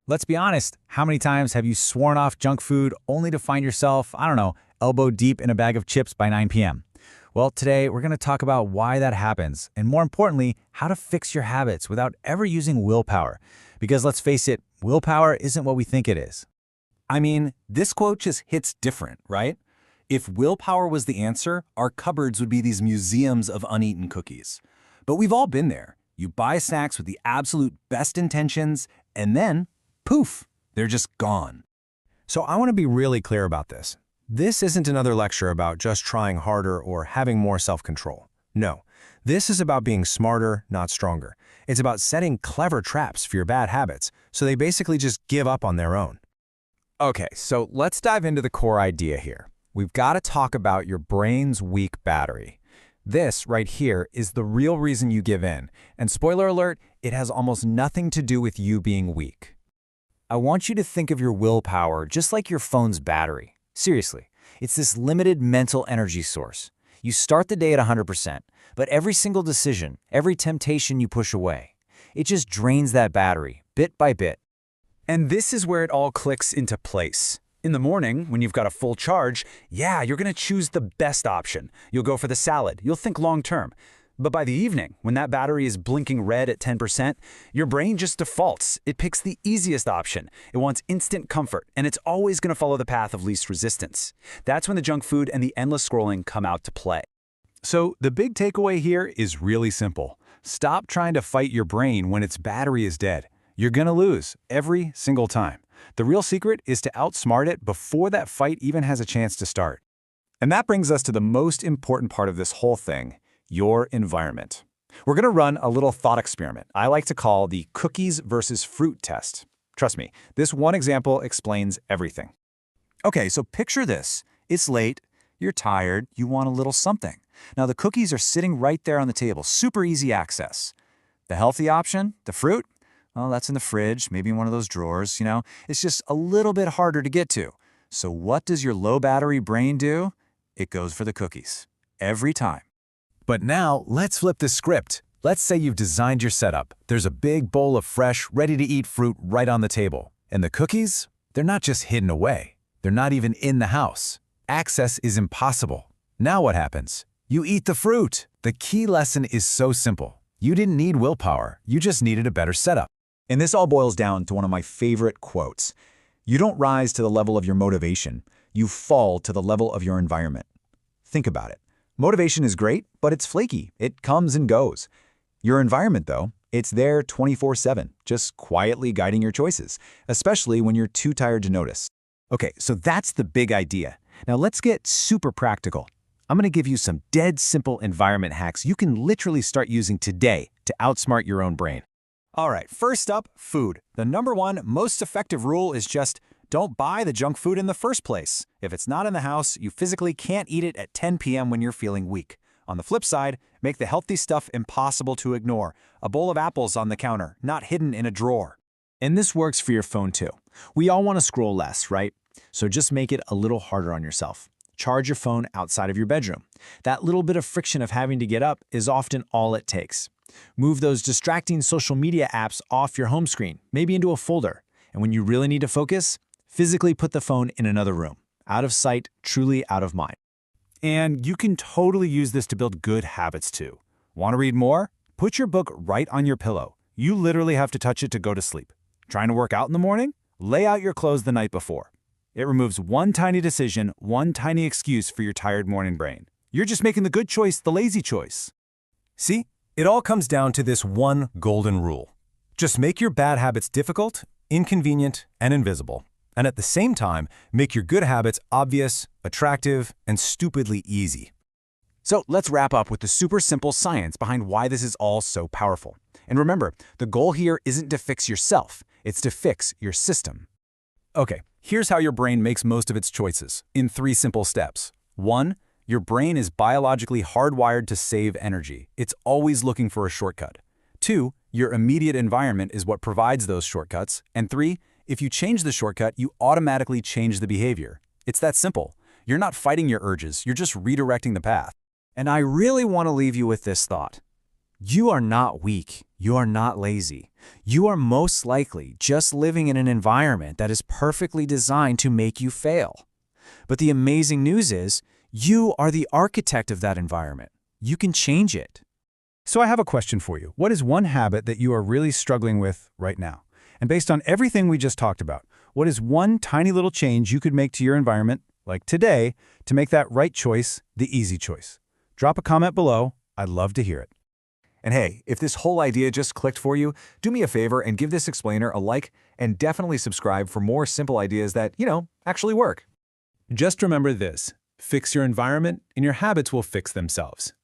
Let's be honest, how many times have you sworn off junk food only to find yourself, I don't know, elbow deep in a bag of chips by 9 p.m.? Well, today we're going to talk about why that happens, and more importantly, how to fix your habits without ever using willpower. Because let's face it, willpower isn't what we think it is. I mean, this quote just hits different, right? If willpower was the answer, our cupboards would be these museums of uneaten cookies. But we've all been there. You buy snacks with the absolute best intentions, and then, poof, they're just gone. So I want to be really clear about this. This isn't another lecture about just trying harder or having more self-control. No, this is about being smarter, not stronger. It's about setting clever traps for your bad habits, so they basically just give up on their own. Okay, so let's dive into the core idea here. We've got to talk about your brain's weak battery. This right here is the real reason you give in, and spoiler alert, it has almost nothing to do with you being weak. I want you to think of your willpower just like your phone's battery. Seriously, it's this limited mental energy source. You start the day at 100%, but every single decision, every temptation you push away, it just drains that battery, bit by bit. And this is where it all clicks into place. In the morning, when you've got a full charge, yeah, you're going to choose the best option. You'll go for the salad. You'll think long term. But by the evening, when that battery is blinking red at 10%, your brain just defaults. It picks the easiest option. It wants instant comfort, and it's always going to follow the path of least resistance. That's when the junk food and the endless scrolling come out to play. So the big takeaway here is really simple. Stop trying to fight your brain when its battery is dead. You're going to lose every single time. The real secret is to outsmart it before that fight even has a chance to start. And that brings us to the most important part of this whole thing, your environment. We're going to run a little thought experiment I like to call the cookies versus fruit test. Trust me, this one example explains everything. Okay, so picture this. It's late, you're tired, you want a little something. Now the cookies are sitting right there on the table, super easy access. The healthy option, the fruit, well, that's in the fridge, maybe in one of those drawers, It's just a little bit harder to get to. So what does your low battery brain do? It goes for the cookies. Every time. But now, let's flip the script. Let's say you've designed your setup. There's a big bowl of fresh, ready-to-eat fruit right on the table. And the cookies? They're not just hidden away. They're not even in the house. Access is impossible. Now what happens? You eat the fruit. The key lesson is so simple. You didn't need willpower. You just needed a better setup. And this all boils down to one of my favorite quotes. You don't rise to the level of your motivation. You fall to the level of your environment. Think about it. Motivation is great, but it's flaky. It comes and goes. Your environment, though, it's there 24/7, just quietly guiding your choices, especially when you're too tired to notice. Okay, so that's the big idea. Now let's get super practical. I'm going to give you some dead simple environment hacks you can literally start using today to outsmart your own brain. All right, first up, food. The number one most effective rule is just don't buy the junk food in the first place. If it's not in the house, you physically can't eat it at 10 p.m. when you're feeling weak. On the flip side, make the healthy stuff impossible to ignore. A bowl of apples on the counter, not hidden in a drawer. And this works for your phone too. We all want to scroll less, right? So just make it a little harder on yourself. Charge your phone outside of your bedroom. That little bit of friction of having to get up is often all it takes. Move those distracting social media apps off your home screen, maybe into a folder. And when you really need to focus, physically put the phone in another room. Out of sight, truly out of mind. And you can totally use this to build good habits too. Want to read more? Put your book right on your pillow. You literally have to touch it to go to sleep. Trying to work out in the morning? Lay out your clothes the night before. It removes one tiny decision, one tiny excuse for your tired morning brain. You're just making the good choice the lazy choice. See? It all comes down to this one golden rule. Just make your bad habits difficult, inconvenient, and invisible. And at the same time, make your good habits obvious, attractive, and stupidly easy. So let's wrap up with the super simple science behind why this is all so powerful. And remember, the goal here isn't to fix yourself, it's to fix your system. Okay, here's how your brain makes most of its choices, in 3 simple steps. 1. Your brain is biologically hardwired to save energy. It's always looking for a shortcut. 2. Your immediate environment is what provides those shortcuts. And 3. If you change the shortcut, you automatically change the behavior. It's that simple. You're not fighting your urges, you're just redirecting the path. And I really want to leave you with this thought. You are not weak. You are not lazy. You are most likely just living in an environment that is perfectly designed to make you fail. But the amazing news is, you are the architect of that environment. You can change it. So I have a question for you. What is one habit that you are really struggling with right now? And based on everything we just talked about, what is one tiny little change you could make to your environment, like today, to make that right choice the easy choice? Drop a comment below. I'd love to hear it. And hey, if this whole idea just clicked for you, do me a favor and give this explainer a like and definitely subscribe for more simple ideas that, actually work. Just remember this: fix your environment and your habits will fix themselves.